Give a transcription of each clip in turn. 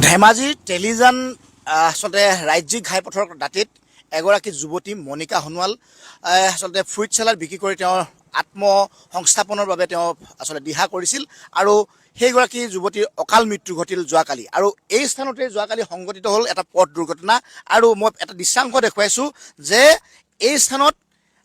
ধেমাজিৰ টেলিজান আচলতে ৰাজ্যিক ঘাইপথৰ দাঁতিত এগৰাকী যুৱতী মনিকা সোণোৱাল আচলতে ফ্ৰুইট চেলাৰ বিক্ৰী কৰি তেওঁৰ আত্মসংস্থাপনৰ বাবে তেওঁ আচলতে দিহা কৰিছিল আৰু সেইগৰাকী যুৱতীৰ অকাল মৃত্যু ঘটিল যোৱাকালি। আৰু এই স্থানতে যোৱাকালি সংঘটিত হ'ল এটা পথ দুৰ্ঘটনা। আৰু মই এটা দৃশ্যাংশ দেখুৱাইছোঁ যে এই স্থানত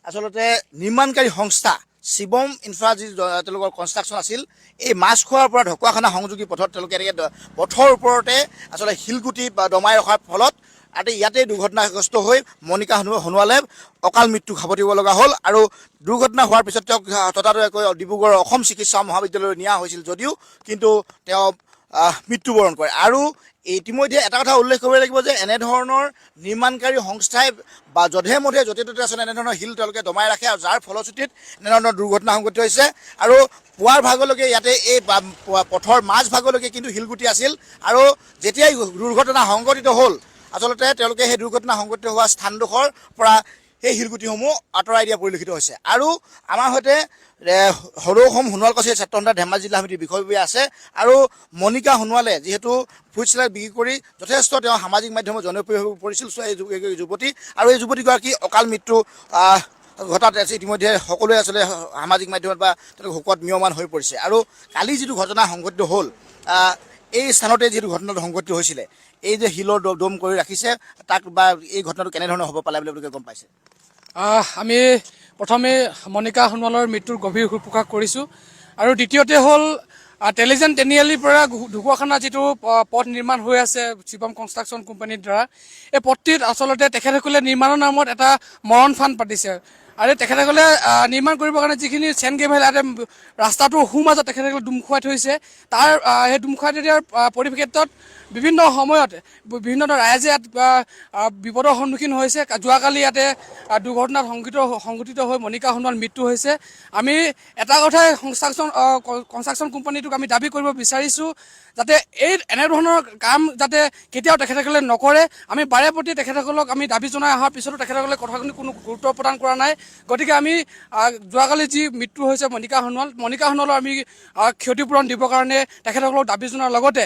আচলতে নিৰ্মাণকাৰী সংস্থা শিৱম ইনফ্ৰা যি তেওঁলোকৰ কনষ্ট্ৰাকশ্যন আছিল, এই মাছখোৱাৰ পৰা ঢকুৱাখানা সংযোগী পথত তেওঁলোকে এনেকৈ পথৰ ওপৰতে আচলতে শিলগুটি বা দমাই ৰখাৰ ফলত আৰু ইয়াতে দুৰ্ঘটনাগ্ৰস্ত হৈ মনিকা সোণোৱালে অকাল মৃত্যু সাৱটিব লগা হ'ল। আৰু দুৰ্ঘটনা হোৱাৰ পিছত তেওঁক ততাতৈয়াকৈ ডিব্ৰুগড়ৰ অসম চিকিৎসা মহাবিদ্যালয়লৈ নিয়া হৈছিল যদিও কিন্তু তেওঁ মৃত্যুবৰণ কৰে। আৰু ইতিমধ্যে এটা কথা উল্লেখ কৰিব লাগিব যে এনেধৰণৰ নিৰ্মাণকাৰী সংস্থাই বা যধে মধে য'তে ত'তে আচলতে এনেধৰণৰ শিল তেওঁলোকে দমাই ৰাখে আৰু যাৰ ফলশ্ৰুতিত এনেধৰণৰ দুৰ্ঘটনা সংঘটিত হৈছে। আৰু পুৱাৰ ভাগলৈকে ইয়াতে এই পথৰ মাজ ভাগলৈকে কিন্তু শিলগুটি আছিল আৰু যেতিয়াই দুৰ্ঘটনা সংঘটিত হ'ল আচলতে তেওঁলোকে সেই দুৰ্ঘটনা সংঘটিত হোৱা স্থানডোখৰ পৰা সেই শিলগুটিসমূহ আঁতৰাই দিয়া পৰিলক্ষিত হৈছে। আৰু আমাৰ সৈতে সদৌ অসম সোণোৱাল কছাৰী ছাত্ৰ সন্থা ধেমাজি জিলা সমিতিৰ বিষয়ববীয়া আছে। আৰু মনিকা সোণোৱালে যিহেতু ফ্ৰুইট চেলাৰ বিক্ৰী কৰি যথেষ্ট তেওঁ সামাজিক মাধ্যমত জনপ্ৰিয় হৈ পৰিছিল এই যুৱতী, আৰু এই যুৱতীগৰাকী অকাল মৃত্যু ঘটাত ইতিমধ্যে সকলোৱে আচলতে সামাজিক মাধ্যমত বা তেওঁলোক শোকত ম্ৰিয়মান হৈ পৰিছে। আৰু কালি যিটো ঘটনা সংঘটিত হ'ল এই স্থানতে যিটো ঘটনাটো সংঘটিত হৈছিলে, এই যে শিলৰ দম কৰি ৰাখিছে তাক বা এই ঘটনাটো কেনেধৰণৰ হ'ব পালে বুলি আপোনালোকে গম পাইছে? আমি প্ৰথমে মনিকা সোণোৱালৰ মৃত্যুৰ গভীৰ শোক প্ৰকাশ কৰিছোঁ। আৰু দ্বিতীয়তে হ'ল টেলিজান তিনিআলিৰ পৰা ঢকুৱাখানা যিটো পথ নিৰ্মাণ হৈ আছে শিৱম কনষ্ট্ৰাকশ্যন কোম্পানীৰ দ্বাৰা, এই পথটিত আচলতে তেখেতসকলে নিৰ্মাণৰ নামত এটা মৰণ ফাণ্ড পাতিছে। আৰু তেখেতসকলে নিৰ্মাণ কৰিবৰ কাৰণে যিখিনি চেণ্ড গ্ৰেভেল ৰাস্তাটোৰ সোঁমাজত তেখেতসকলে দুম খুৱাই থৈছে, তাৰ সেই দুম খুৱাই দিয়াৰ পৰিপ্ৰেক্ষিতত বিভিন্ন সময়ত বিভিন্ন ৰাইজে ইয়াত বিপদৰ সন্মুখীন হৈছে। যোৱাকালি ইয়াতে দুৰ্ঘটনাত সংঘটিত হৈ মনিকা সোণোৱাল মৃত্যু হৈছে। আমি এটা কথাই কনষ্ট্ৰাকশ্যন কোম্পানীটোক আমি দাবী কৰিব বিচাৰিছোঁ যাতে এনেধৰণৰ কাম যাতে কেতিয়াও তেখেতসকলে নকৰে। আমি বাৰে প্ৰতি তেখেতসকলক আমি দাবী জনাই অহাৰ পিছতো তেখেতসকলে কথাখিনি কোনো গুৰুত্ব প্ৰদান কৰা নাই। গতিকে আমি যোৱাকালি যি মৃত্যু হৈছে মনিকা সোণোৱালৰ আমি ক্ষতিপূৰণ দিবৰ কাৰণে তেখেতসকলক দাবী জনাৰ লগতে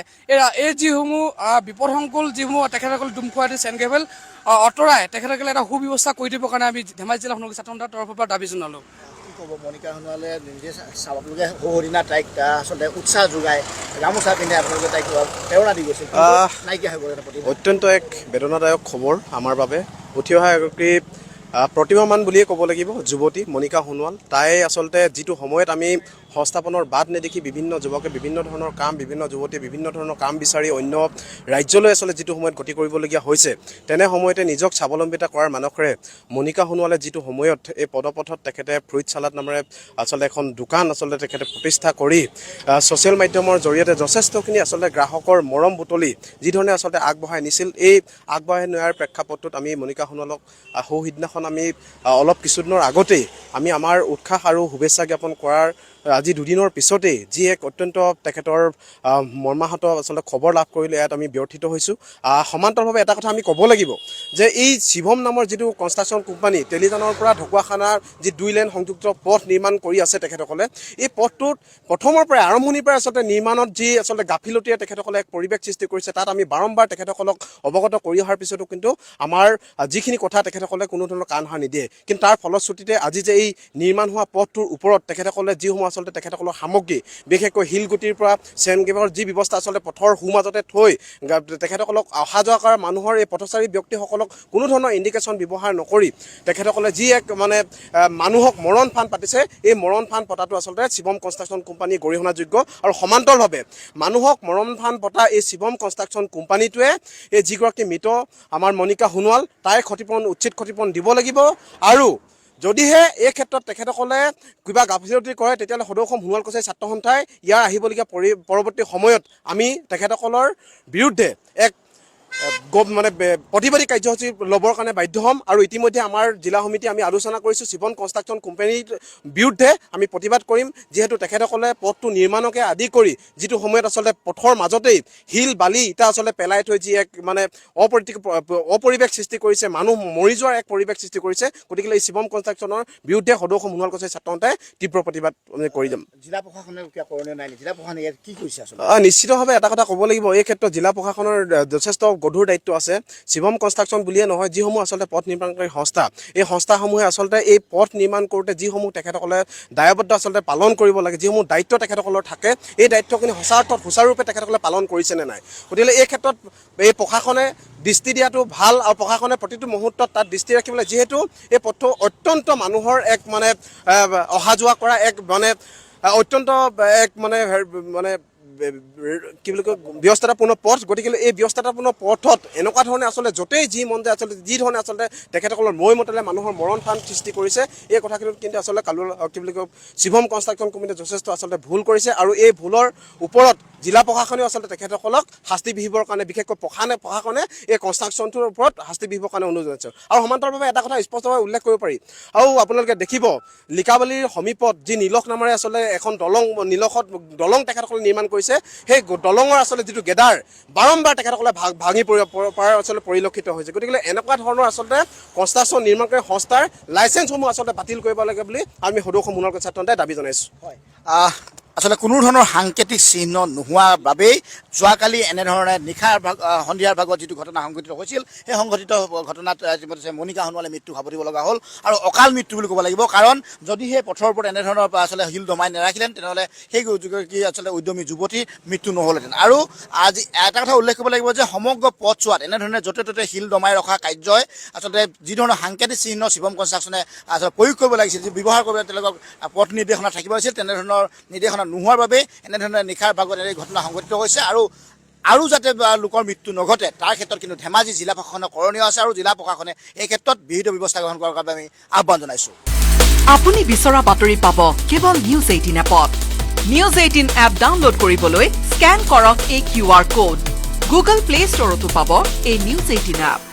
এই যিসমূহ বিপদসংকুল যিসমূহ তেখেতসকলে দুম খুৱাই দিয়ে চেণ্ড গ্ৰেভেল আঁতৰাই তেখেতসকলে এটা সুব্যৱস্থা কৰি দিবৰ কাৰণে আমি ধেমাজি জিলা ছাত্ৰ সন্থাৰ তৰফৰ পৰা দাবী জনালোঁ। কি ক'ব, মনিকা সোণোৱালে নিজে আপোনালোকে সৌদিনা তাইক আচলতে উৎসাহ যোগায়, গামোচা পিন্ধে, আপোনালোকে তাইক প্ৰেৰণা দি গৈছিল, নাইকিয়া হৈ গ'ল। অত্যন্ত এক বেদনাদায়ক খবৰ আমাৰ বাবে। উঠি অহা এগৰাকী প্ৰতিভামান বুলিয়ে ক'ব লাগিব যুৱতী মনিকা সোণোৱাল। তাই আচলতে যিটো সময়ত আমি সংস্থাপনৰ বাট নেদেখি বিভিন্ন যুৱকে বিভিন্ন ধৰণৰ কাম, বিভিন্ন যুৱতীয়ে বিভিন্ন ধৰণৰ কাম বিচাৰি অন্য ৰাজ্যলৈ আচলতে যিটো সময়ত গতি কৰিবলগীয়া হৈছে, তেনে সময়তে নিজক স্বাৱলম্বিতা কৰাৰ মানসেৰে মনিকা সোণোৱালে যিটো সময়ত এই পদপথত তেখেতে ফ্ৰুইট চালাড নামেৰে আচলতে এখন দোকান আচলতে তেখেতে প্ৰতিষ্ঠা কৰি ছ'চিয়েল মাধ্যমৰ জৰিয়তে যথেষ্টখিনি আচলতে গ্ৰাহকৰ মৰম বুটলি যিধৰণে আচলতে আগবঢ়াই নিছিল, এই আগবঢ়াই নিয়াৰ প্ৰেক্ষাপটত আমি মনিকা সোণোৱালক সিদিনাখন আমি অলপ কিছুদিনৰ আগতেই আমি আমাৰ উৎসাহ আৰু শুভেচ্ছা জ্ঞাপন কৰাৰ আজি দুদিনৰ পিছতেই যি এক অত্যন্ত তেখেতৰ মৰ্মাহত আচলতে খবৰ লাভ কৰিলে ইয়াত আমি ব্যৰ্থিত হৈছোঁ। সমান্তৰভাৱে এটা কথা আমি ক'ব লাগিব যে এই শিৱম নামৰ যিটো কনষ্ট্ৰাকশ্যন কোম্পানী টেলিজানৰ পৰা ঢকুৱাখানাৰ যি 2 লেন সংযুক্ত পথ নিৰ্মাণ কৰি আছে তেখেতসকলে, এই পথটোত প্ৰথমৰ পৰাই আৰম্ভণিৰ পৰাই আচলতে নিৰ্মাণত যি আচলতে গাফিলতিয়ে তেখেতসকলে এক পৰিৱেশ সৃষ্টি কৰিছে, তাত আমি বাৰম্বাৰ তেখেতসকলক অৱগত কৰি অহাৰ পিছতো কিন্তু আমাৰ যিখিনি কথা তেখেতসকলে কোনো ধৰণৰ কাণ সাৰ নিদিয়ে। কিন্তু তাৰ ফলশ্ৰুতিতে আজি যে এই নিৰ্মাণ হোৱা পথটোৰ ওপৰত তেখেতসকলে যিসমূহ আচলতে তেখেতসকলৰ সামগ্ৰী, বিশেষকৈ শিলগুটিৰ পৰা চেণ্ড গ্ৰেভেলৰ যি ব্যৱস্থা আচলতে পথৰ সোঁমাজতে থৈ তেখেতসকলক অহা যোৱা কৰা মানুহৰ এই পথচাৰী ব্যক্তিসকলক কোনো ধৰণৰ ইণ্ডিকেশ্যন ব্যৱহাৰ নকৰি তেখেতসকলে যি এক মানুহক মৰণ ফাণ্ড পাতিছে, এই মৰণ ফাণ্ড পতাটো আচলতে শিৱম কনষ্ট্ৰাকশ্যন কোম্পানী গৰিহণাযোগ্য। আৰু সমান্তৰভাৱে মানুহক মৰণ ফাণ্ড পতা এই শিৱম কনষ্ট্ৰাকশ্যন কোম্পানীটোৱে এই যিগৰাকী মৃত আমাৰ মনিকা সোণোৱাল তাইৰ উচিত ক্ষতিপূৰণ দিব লাগিব। আৰু যদিহে এই ক্ষেত্ৰত তেখেতসকলে কিবা গাফিলতি কৰে, তেতিয়াহ'লে সদৌ অসম সোণোৱাল কছাৰী ছাত্ৰ সন্থাই ইয়াৰ আহিবলগীয়া পৰৱৰ্তী সময়ত আমি তেখেতসকলৰ বিৰুদ্ধে এক মানে প্ৰতিবাদী কাৰ্যসূচী ল'বৰ কাৰণে বাধ্য হ'ম আৰু ইতিমধ্যে আমাৰ জিলা সমিতি আমি আলোচনা কৰিছোঁ শিৱম কনষ্ট্ৰাকশ্যন কোম্পানীৰ বিৰুদ্ধে আমি প্ৰতিবাদ কৰিম যিহেতু তেখেতসকলে পথটো নিৰ্মাণকে আদি কৰি যিটো সময়ত আচলতে পথৰ মাজতেই শিল বালি ইটা আচলতে পেলাই থৈ যি এক মানে অপৰিৱেশ সৃষ্টি কৰিছে মানুহ মৰি যোৱাৰ এক পৰিৱেশ সৃষ্টি কৰিছে গতিকে এই শিৱম কনষ্ট্ৰাকশ্যনৰ বিৰুদ্ধে সদৌ অসম সোণোৱাল কছাৰী ছাত্ৰ সন্থাই তীব্ৰ প্ৰতিবাদ কৰি যাম জিলা প্ৰশাসনে কিয় কৰণীয় নাই জিলা প্ৰশাসনে ইয়াত কি কৰিছে আচলতে নিশ্চিতভাৱে এটা কথা ক'ব লাগিব এই ক্ষেত্ৰত জিলা প্ৰশাসনৰ যথেষ্ট গধুৰ দায়িত্ব আছে শিৱম কনষ্ট্ৰাকশ্যন বুলিয়ে নহয় যিসমূহ আচলতে পথ নিৰ্মাণকাৰী সংস্থা এই সংস্থাসমূহে আচলতে এই পথ নিৰ্মাণ কৰোঁতে যিসমূহ তেখেতসকলে দায়বদ্ধ আচলতে পালন কৰিব লাগে যিসমূহ দায়িত্ব তেখেতসকলৰ থাকে এই দায়িত্বখিনি সঁচা অৰ্থত সুচাৰুৰূপে তেখেতসকলে পালন কৰিছেনে নাই গতিকে এই ক্ষেত্ৰত এই প্ৰশাসনে দৃষ্টি দিয়াটো ভাল আৰু প্ৰশাসনে প্ৰতিটো মুহূৰ্তত তাত দৃষ্টি ৰাখিবলৈ যিহেতু এই পথটো অত্যন্ত মানুহৰ এক মানে অহা যোৱা কৰা এক মানে অত্যন্ত এক মানে কি বুলি কয় ব্যস্ততাপূৰ্ণ পথ গতিকে এই ব্যস্ততাপূৰ্ণ পথত এনেকুৱা ধৰণে আচলতে য'তেই যি মন যায় আচলতে যি ধৰণে আচলতে তেখেতসকলৰ মতেলে মানুহৰ মৰণ ফান সৃষ্টি কৰিছে এই কথাখিনিত কিন্তু আচলতে কি বুলি কয় শিৱম কনষ্ট্ৰাকশ্যন কোম্পানীয়ে যথেষ্ট আচলতে ভুল কৰিছে আৰু এই ভুলৰ ওপৰত জিলা প্ৰশাসনেও আচলতে তেখেতসকলক শাস্তি বিহিবৰ কাৰণে বিশেষকৈ প্ৰশাসনে এই কনষ্ট্ৰাকশ্যনটোৰ ওপৰত শাস্তি বিহিবৰ কাৰণে অনুৰোধ জনাইছে আৰু সমান্তৰালভাৱে এটা কথা স্পষ্টভাৱে উল্লেখ কৰিব পাৰি আৰু আপোনালোকে দেখিব লিকাবালিৰ সমীপত যি নীলখ নামেৰে আচলতে এখন নীলখত দলং তেখেতসকলে নিৰ্মাণ কৰিছে সেই দলঙৰ আচলতে যিটো গেদাৰ বাৰম্বাৰ তেখেতসকলে ভাঙি পৰাৰ আচলতে পৰিলক্ষিত হৈছে গতিকে এনেকুৱা ধৰণৰ আচলতে কনষ্ট্ৰাকশ্যন নিৰ্মাণকাৰী সংস্থাৰ লাইচেঞ্চসমূহ আচলতে বাতিল কৰিব লাগে বুলি আমি সদৌ অসম সোণোৱাল কছাৰী ছাত্ৰ সন্থাই দাবী জনাইছোঁ হয় আচলতে কোনো ধৰণৰ সাংকেতিক চিহ্ন নোহোৱাৰ বাবেই যোৱাকালি এনেধৰণে সন্ধিয়াৰ ভাগত যিটো ঘটনা সংঘটিত হৈছিল সেই সংঘটিত ঘটনাত মনিকা সোণোৱালে মৃত্যু সাৱটিব লগা হ'ল আৰু অকাল মৃত্যু বুলি ক'ব লাগিব কাৰণ যদি সেই পথৰ ওপৰত এনেধৰণৰ আচলতে শিল দমাই নাৰাখিলেন তেনেহ'লে সেই আচলতে উদ্যমী যুৱতীৰ মৃত্যু নহ'লহেঁতেন আৰু আজি এটা কথা উল্লেখ কৰিব লাগিব যে সমগ্ৰ পথছোৱাত এনেধৰণে য'তে ত'তে শিল দমাই ৰখা কাৰ্যই আচলতে যি ধৰণৰ সাংকেতিক চিহ্ন শিৱম কনষ্ট্ৰাকশ্যনে আচলতে প্ৰয়োগ কৰিব লাগিছিল যি ব্যৱহাৰ কৰিবলৈ তেওঁলোকক পথ নিৰ্দেশনা থাকিব লাগিছিল তেনেধৰণৰ নিৰ্দেশনা নোহোৱাৰ বাবে এনেধৰণে নিশাৰ ভাগত এই ঘটনা সংঘটিত হৈছে আৰু যাতে লোকৰ মৃত্যু নঘটে তাৰ ক্ষেত্ৰত কিন্তু ধেমাজি জিলা প্ৰশাসনৰ কৰণীয় আছে আৰু জিলা প্ৰশাসনে এই ক্ষেত্ৰত বিহিত ব্যৱস্থা গ্ৰহণ কৰাৰ বাবে আমি আহ্বান জনাইছোঁ আপুনি বিচৰা বাতৰি পাব কেৱল নিউজ 18 এপত নিউজ 18 এপ ডাউনলোড কৰিবলৈ স্কেন কৰক এই QR কোড গুগল প্লে ষ্টৰতো পাব এই নিউজ 18 এপ